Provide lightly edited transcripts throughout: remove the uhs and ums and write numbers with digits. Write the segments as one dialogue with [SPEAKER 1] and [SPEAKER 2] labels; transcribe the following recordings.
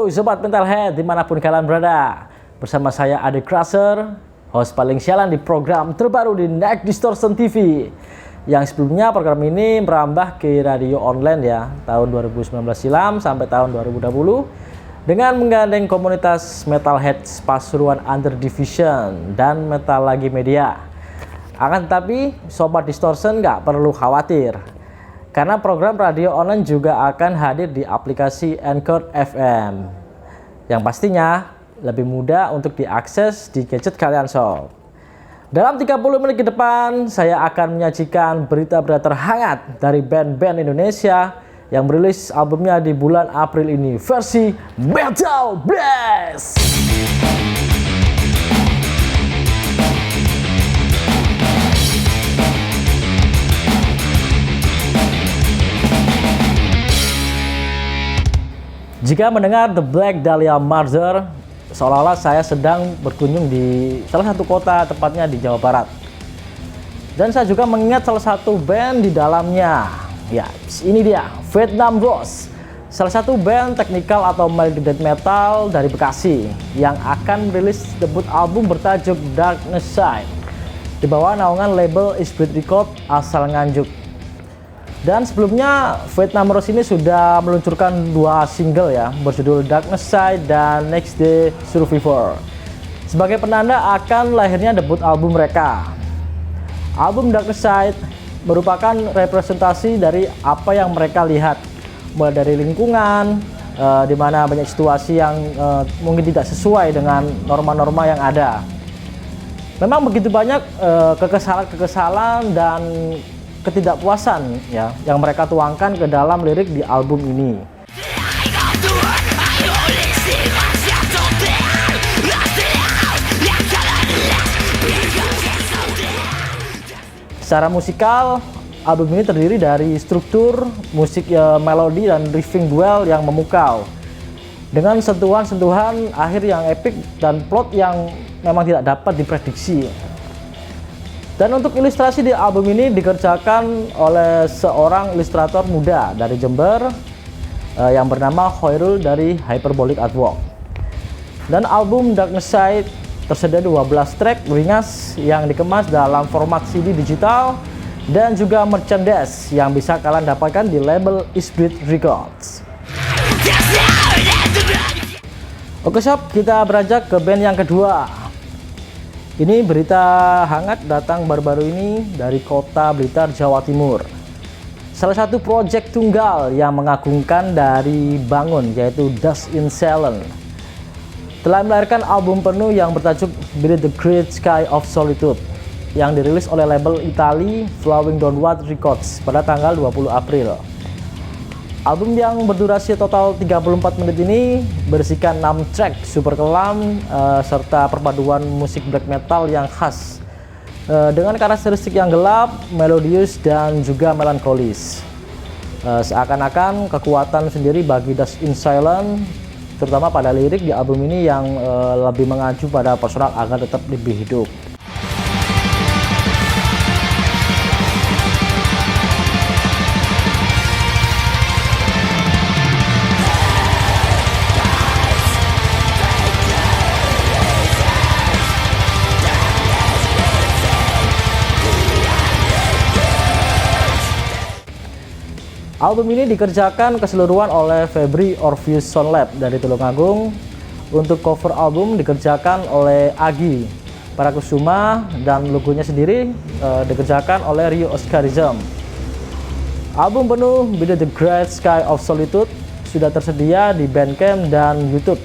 [SPEAKER 1] Halo Sobat Mentalhead dimanapun kalian berada. Bersama saya Ade Crusher, host paling sialan di program terbaru di Night Distortion TV. Yang sebelumnya program ini merambah ke radio online ya, tahun 2019 silam sampai tahun 2020. Dengan menggandeng komunitas Metalhead Pasuruan Under Division dan Metal Lagi Media. Akan tetapi Sobat Distortion nggak perlu khawatir. Karena program radio online juga akan hadir di aplikasi Anchor FM. Yang pastinya lebih mudah untuk diakses di gadget kalian sob. Dalam 30 menit ke depan, saya akan menyajikan berita-berita terhangat dari band-band Indonesia yang merilis albumnya di bulan April ini versi Metal Blast. Jika mendengar The Black Dahlia Murder, seolah-olah saya sedang berkunjung di salah satu kota, tepatnya di Jawa Barat. Dan saya juga mengingat salah satu band di dalamnya. Ya, ini dia, Vietnam Ghost, salah satu band teknikal atau melodic death metal dari Bekasi yang akan merilis debut album bertajuk Darkness Side di bawah naungan label Spirit Record asal Nganjuk. Dan sebelumnya Vietnam Ghost ini sudah meluncurkan 2 single ya, berjudul Darkness Side dan Next Day Survivor sebagai penanda akan lahirnya debut album mereka. Album Darkness Side merupakan representasi dari apa yang mereka lihat, mulai dari lingkungan di mana banyak situasi yang mungkin tidak sesuai dengan norma-norma yang ada. Memang begitu banyak kekesalan dan ketidakpuasan ya yang mereka tuangkan ke dalam lirik di album ini. Secara musikal, album ini terdiri dari struktur musik melodi dan riffing duel yang memukau dengan sentuhan-sentuhan akhir yang epik dan plot yang memang tidak dapat diprediksi. Dan untuk ilustrasi di album ini dikerjakan oleh seorang ilustrator muda dari Jember yang bernama Khairul dari Hyperbolic Artwork. Dan album Darkness Side tersedia 12 track ringas yang dikemas dalam format CD digital dan juga merchandise yang bisa kalian dapatkan di label Spirit Records. Oke sob, kita beranjak ke band yang kedua. Ini berita hangat datang baru-baru ini dari kota Blitar, Jawa Timur. Salah satu proyek tunggal yang mengagumkan dari Bangun, yaitu Dust in Silence, telah melahirkan album penuh yang bertajuk Beneath the Great Sky of Solitude yang dirilis oleh label Itali Flowing Downward Records pada tanggal 20 April. Album yang berdurasi total 34 menit ini berisikan 6 track super kelam serta perpaduan musik black metal yang khas dengan karakteristik yang gelap, melodius dan juga melankolis. Seakan-akan kekuatan sendiri bagi Dust in Silence, terutama pada lirik di album ini yang lebih mengacu pada personal agar tetap lebih hidup. Album ini dikerjakan keseluruhan oleh Febri Orpheus Soundlab dari Tulungagung. Untuk cover album dikerjakan oleh Agi Parakusuma dan logonya sendiri dikerjakan oleh Rio Oscarism. Album penuh Beneath the Great Sky of Solitude sudah tersedia di Bandcamp dan YouTube.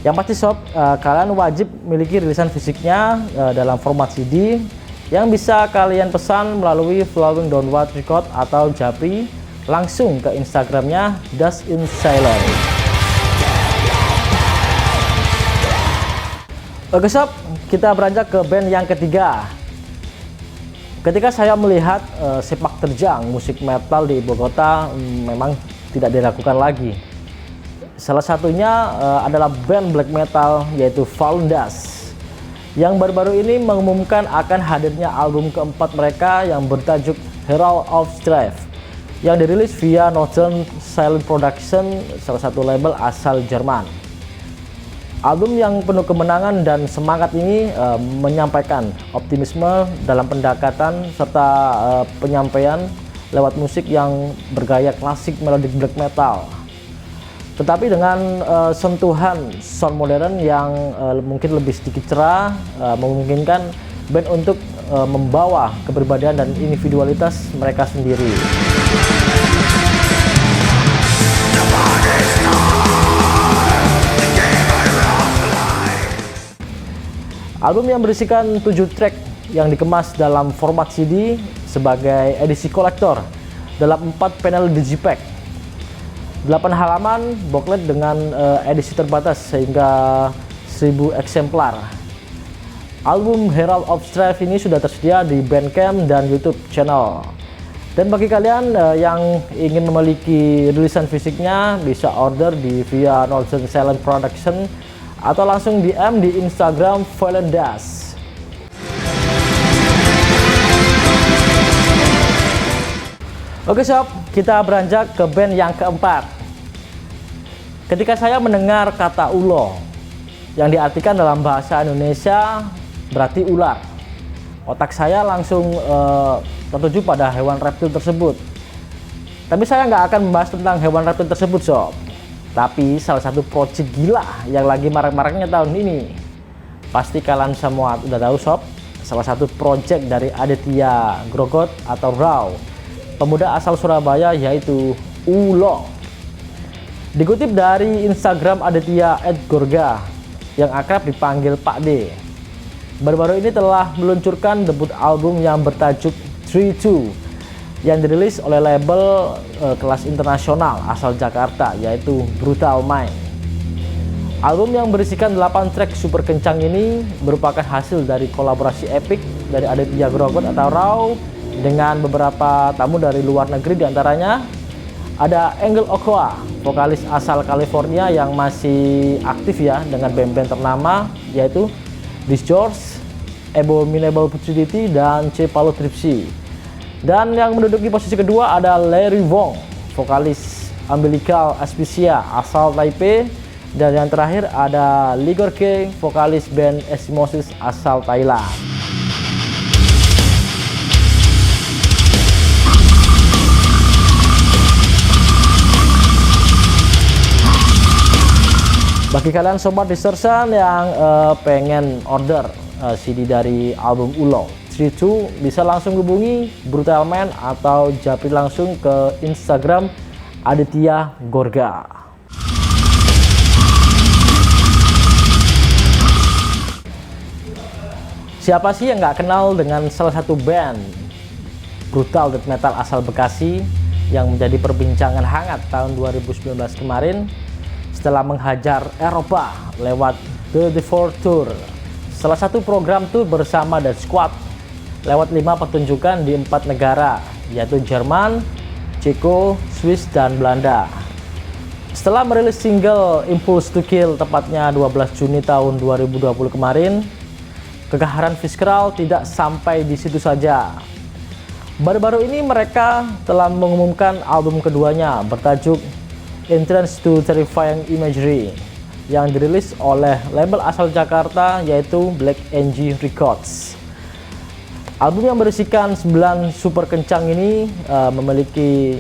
[SPEAKER 1] Yang pasti sob, kalian wajib miliki rilisan fisiknya dalam format CD yang bisa kalian pesan melalui Flowing Downward Record atau Japri langsung ke Instagramnya Dust in Silence. Oke sob, kita beranjak ke band yang ketiga. Ketika saya melihat sepak terjang musik metal di ibu kota memang tidak diragukan lagi. Salah satunya adalah band black metal yaitu Fallen Dust yang baru-baru ini mengumumkan akan hadirnya album keempat mereka yang bertajuk Herald of Strife yang dirilis via Northern Silent Production, salah satu label asal Jerman. Album yang penuh kemenangan dan semangat ini menyampaikan optimisme dalam pendekatan serta penyampaian lewat musik yang bergaya klasik melodic black metal, tetapi dengan sentuhan sound modern yang mungkin lebih sedikit cerah, memungkinkan band untuk membawa kepribadian dan individualitas mereka sendiri. Album yang berisikan 7 track yang dikemas dalam format CD sebagai edisi kolektor dalam 4 panel digipack, 8 halaman booklet dengan edisi terbatas sehingga 1000 eksemplar. Album Herald of Strife ini sudah tersedia di Bandcamp dan YouTube channel. Dan bagi kalian yang ingin memiliki rilisan fisiknya, bisa order via Northern Silent Production atau langsung DM di Instagram Violent Dash. Oke sob, kita beranjak ke band yang keempat. Ketika saya mendengar kata ulo, yang diartikan dalam bahasa Indonesia berarti ular, otak saya langsung tertuju pada hewan reptil tersebut. Tapi saya nggak akan membahas tentang hewan reptil tersebut sob, tapi salah satu project gila yang lagi marak-maraknya tahun ini. Pasti kalian semua udah tahu sob, salah satu project dari Aditya Grogot atau Raw, pemuda asal Surabaya, yaitu Ulo. Dikutip dari Instagram Aditya @gorga yang akrab dipanggil Pak D, baru-baru ini telah meluncurkan debut album yang bertajuk 3-2 yang dirilis oleh label kelas internasional asal Jakarta, yaitu Brutal Mind. Album yang berisikan 8 track super kencang ini merupakan hasil dari kolaborasi epic dari Aditya Grogot atau Raw dengan beberapa tamu dari luar negeri. Diantaranya ada Angel Ochoa, vokalis asal California yang masih aktif ya dengan band-band ternama yaitu This George, Abominable Futility, dan C. Paulo Tripsi. Dan yang menduduki posisi kedua ada Larry Wong, vokalis Umbilical Asphyxia asal Taipei. Dan yang terakhir ada Ligor K, vokalis band Eskimosis asal Thailand. Bagi kalian sobat Distortion yang pengen order CD dari album Ulo 3-2, bisa langsung hubungi Brutal Man atau japri langsung ke Instagram Aditya Gorga. Siapa sih yang nggak kenal dengan salah satu band brutal death metal asal Bekasi yang menjadi perbincangan hangat tahun 2019 kemarin setelah menghajar Eropa lewat The Devour Tour, salah satu program tour bersama The Squad lewat 5 pertunjukan di 4 negara, yaitu Jerman, Ceko, Swiss, dan Belanda. Setelah merilis single Impulse to Kill tepatnya 12 Juni tahun 2020 kemarin, kegagalan Visceral tidak sampai di situ saja. Baru-baru ini mereka telah mengumumkan album keduanya bertajuk Entrance to Terrifying Imagery yang dirilis oleh label asal Jakarta yaitu Black Angel Records. Album yang berisikan 9 super kencang ini memiliki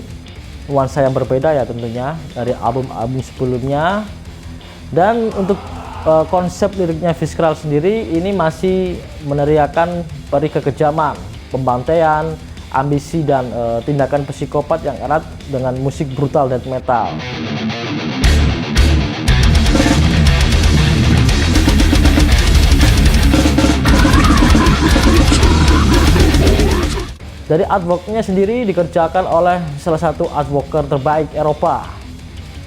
[SPEAKER 1] nuansa yang berbeda ya tentunya dari album-album sebelumnya. Dan untuk konsep liriknya Visceral sendiri ini masih meneriakan perih kekejaman, pembantaian, ambisi, dan tindakan psikopat yang erat dengan musik brutal death metal. Dari artworknya sendiri dikerjakan oleh salah satu artworker terbaik Eropa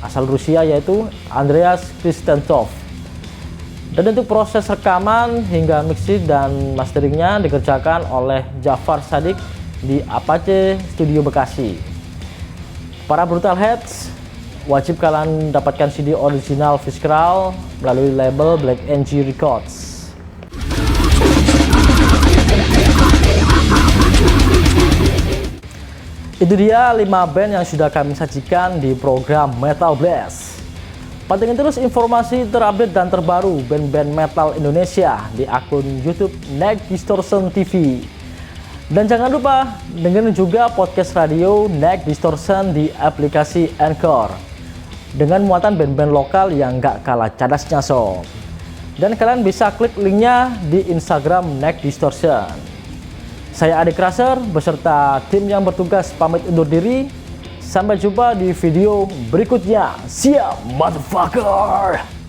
[SPEAKER 1] asal Rusia yaitu Andreas Kristentov. Dan untuk proses rekaman hingga mixing dan masteringnya dikerjakan oleh Jafar Sadiq di Apache Studio Bekasi. Para Brutal Heads, wajib kalian dapatkan CD original Visceral melalui label Black Angel Records. Itu dia 5 band yang sudah kami sajikan di program Metal Blast. Pantengin terus informasi terupdate dan terbaru band-band metal Indonesia di akun YouTube Next Distortion TV. Dan jangan lupa dengerin juga podcast radio Next Distortion di aplikasi Anchor dengan muatan band-band lokal yang gak kalah cadasnya sob. Dan kalian bisa klik linknya di Instagram Next Distortion. Saya Adik Raser beserta tim yang bertugas pamit undur diri. Sampai jumpa di video berikutnya. Siap, motherfucker!